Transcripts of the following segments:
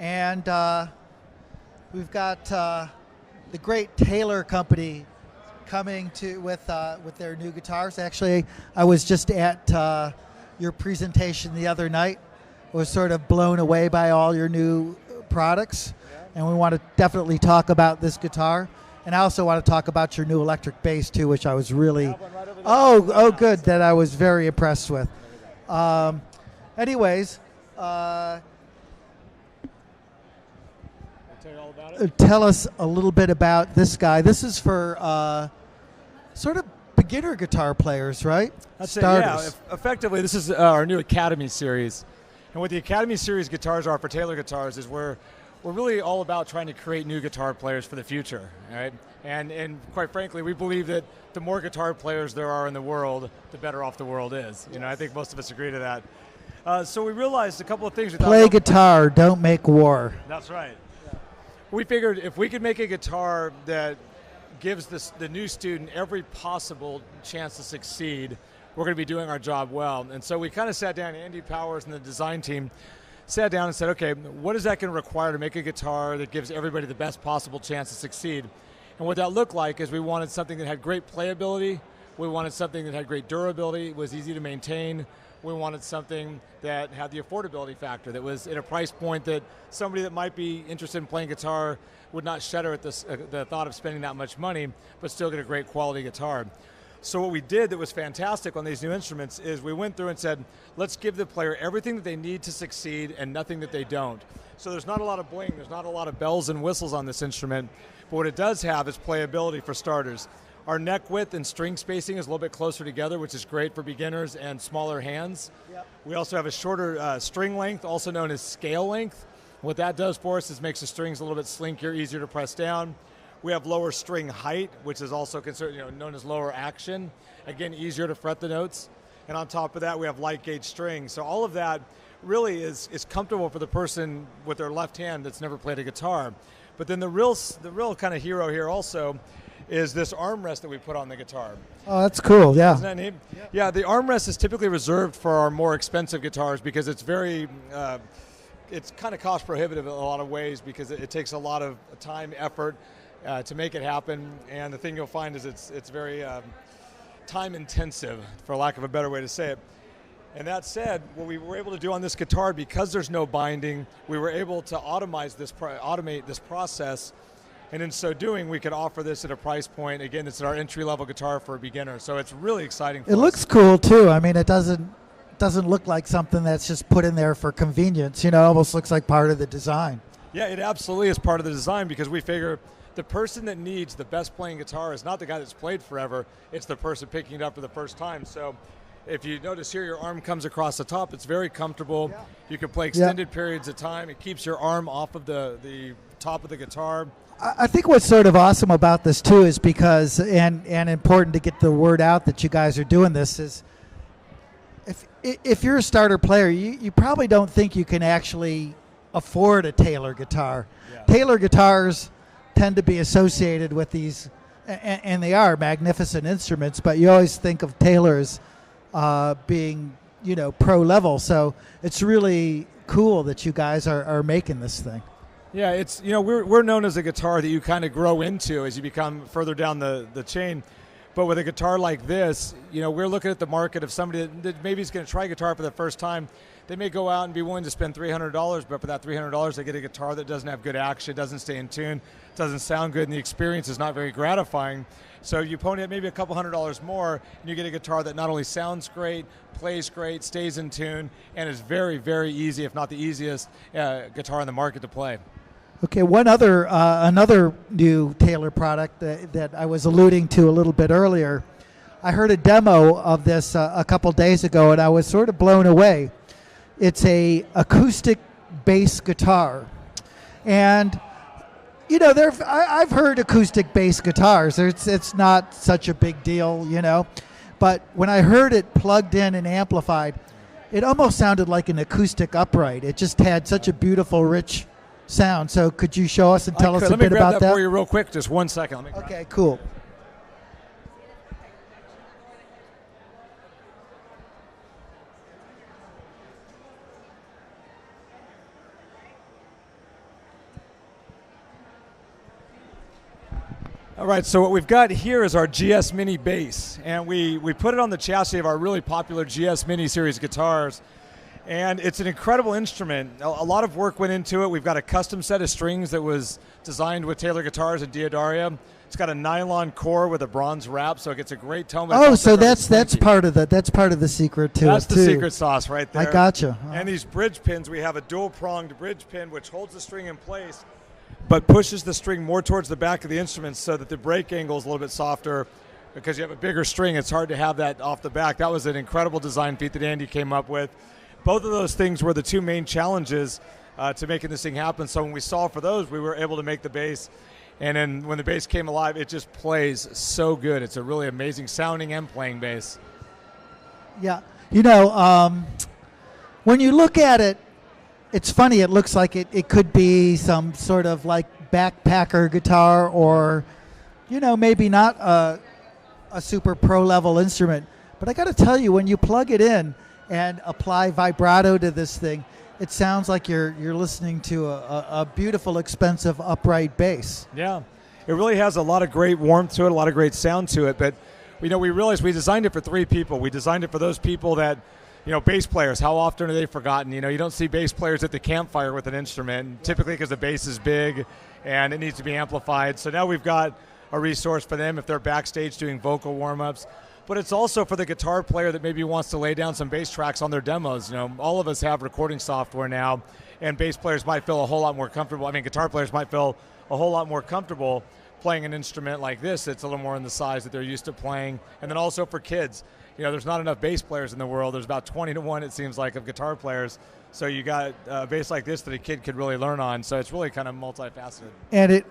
And we've got the great Taylor Company coming to with their new guitars. Actually, I was just at your presentation the other night. I was sort of blown away by all your new products, and we want to definitely talk about this guitar. And I also want to talk about your new electric bass too, which I was really good, that I was very impressed with. Anyways. Tell you all about it? Tell us a little bit about this guy. This is for sort of beginner guitar players, right? That's Starters. it, yeah. Effectively, this is our new Academy series. And what the Academy series guitars are for Taylor guitars is we're really all about trying to create new guitar players for the future, right? And quite frankly, we believe that the more guitar players there are in the world, the better off the world is. You know, I think most of us agree to that. So we realized a couple of things. Play guitar, don't make war. That's right. We figured if we could make a guitar that gives the new student every possible chance to succeed, we're going to be doing our job well. And so we kind of sat down, Andy Powers and the design team sat down and said, okay, what is that going to require to make a guitar that gives everybody the best possible chance to succeed? And what that looked like is we wanted something that had great playability, we wanted something that had great durability, was easy to maintain, we wanted something that had the affordability factor, that was at a price point that somebody that might be interested in playing guitar would not shudder at the thought of spending that much money, but still get a great quality guitar. So what we did that was fantastic on these new instruments is we went through and said, let's give the player everything that they need to succeed and nothing that they don't. So there's not a lot of bling, there's not a lot of bells and whistles on this instrument, but what it does have is playability for starters. Our neck width and string spacing is a little bit closer together, which is great for beginners and smaller hands. Yep. We also have a shorter string length, also known as scale length. What that does for us is makes the strings a little bit slinkier, easier to press down. We have lower string height, which is also considered, known as lower action. Again, easier to fret the notes. And on top of that, we have light gauge strings. So all of that really is comfortable for the person with their left hand that's never played a guitar. But then the real kind of hero here also is this armrest that we put on the guitar. Oh, that's cool, yeah. Isn't that neat? Yeah, the armrest is typically reserved for our more expensive guitars because it's very, it's kind of cost prohibitive in a lot of ways because it takes a lot of time, effort to make it happen. And the thing you'll find is it's very time intensive, for lack of a better way to say it. And that said, what we were able to do on this guitar, because there's no binding, we were able to automate this process. And in so doing, we could offer this at a price point. Again, it's our entry-level guitar for a beginner, so it's really exciting for us. It looks cool too. I mean, it doesn't look like something that's just put in there for convenience. It almost looks like part of the design. Yeah, it absolutely is part of the design because we figure the person that needs the best playing guitar is not the guy that's played forever. It's the person picking it up for the first time. So if you notice here, your arm comes across the top. It's very comfortable. Yeah. You can play extended periods of time. It keeps your arm off of the top of the guitar. I think what's sort of awesome about this too is because, and important to get the word out that you guys are doing this, is if you're a starter player, you probably don't think you can actually afford a Taylor guitar. Yeah. Taylor guitars tend to be associated with these, and they are magnificent instruments, but you always think of Taylor as being, pro level. So it's really cool that you guys are making this thing. Yeah, it's we're known as a guitar that you kind of grow into as you become further down the chain. But with a guitar like this, we're looking at the market of somebody that maybe is going to try guitar for the first time. They may go out and be willing to spend $300, but for that $300, they get a guitar that doesn't have good action, doesn't stay in tune, doesn't sound good, and the experience is not very gratifying. So you pony up maybe a couple $100 more, and you get a guitar that not only sounds great, plays great, stays in tune, and is very, very easy, if not the easiest guitar in the market to play. Okay, one other another new Taylor product that I was alluding to a little bit earlier. I heard a demo of this a couple days ago, and I was sort of blown away. It's a acoustic bass guitar, and I've heard acoustic bass guitars. It's not such a big deal, but when I heard it plugged in and amplified, it almost sounded like an acoustic upright. It just had such a beautiful, rich sound. So could you show us and tell us a bit about that? Let me grab that for you real quick, just 1 second. Okay, cool. All right, so what we've got here is our GS Mini bass, and we put it on the chassis of our really popular GS Mini series guitars, and it's an incredible instrument. A lot of work went into it. We've got a custom set of strings that was designed with Taylor Guitars and Diodaria. It's got a nylon core with a bronze wrap, so it gets a great tone. Oh, so that's part of the secret to it too. That's the secret sauce right there. I gotcha. And these bridge pins, we have a dual-pronged bridge pin which holds the string in place, but pushes the string more towards the back of the instrument so that the break angle is a little bit softer. Because you have a bigger string, it's hard to have that off the back. That was an incredible design feat that Andy came up with. Both of those things were the two main challenges to making this thing happen. So when we solved for those, we were able to make the bass. And then when the bass came alive, it just plays so good. It's a really amazing sounding and playing bass. Yeah. You know, when you look at it, it's funny. It looks like it could be some sort of like backpacker guitar or, you know, maybe not a super pro level instrument. But I got to tell you, when you plug it in and apply vibrato to this thing, it sounds like you're listening to a beautiful, expensive upright bass. Yeah, it really has a lot of great warmth to it, a lot of great sound to it. But you know, we realized we designed it for three people. We designed it for those people that, you know, bass players, how often are they forgotten? You know, you don't see bass players at the campfire with an instrument, typically because the bass is big and it needs to be amplified. So now we've got a resource for them if they're backstage doing vocal warm-ups. But it's also for the guitar player that maybe wants to lay down some bass tracks on their demos. You know, all of us have recording software now, and bass players might feel a whole lot more comfortable. I mean, guitar players might feel a whole lot more comfortable playing an instrument like this that's a little more in the size that they're used to playing. And then also for kids. You know, there's not enough bass players in the world. There's about 20 to 1, it seems like, of guitar players. So you got a bass like this that a kid could really learn on. So it's really kind of multifaceted. And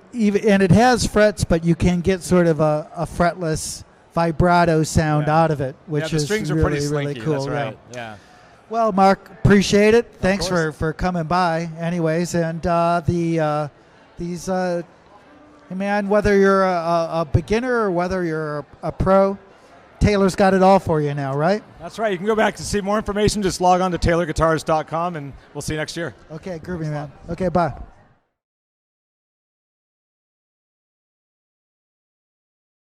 it has frets, but you can get sort of a fretless vibrato sound out of it, which the strings is are really, pretty slinky, really cool. That's right. Yeah. Well, Mark, appreciate it. Thanks for coming by. Anyways, and these man, whether you're a beginner or whether you're a pro, Taylor's got it all for you now, right? That's right. You can go back to see more information. Just log on to taylorguitars.com, and we'll see you next year. Okay, groovy, man. Okay, bye.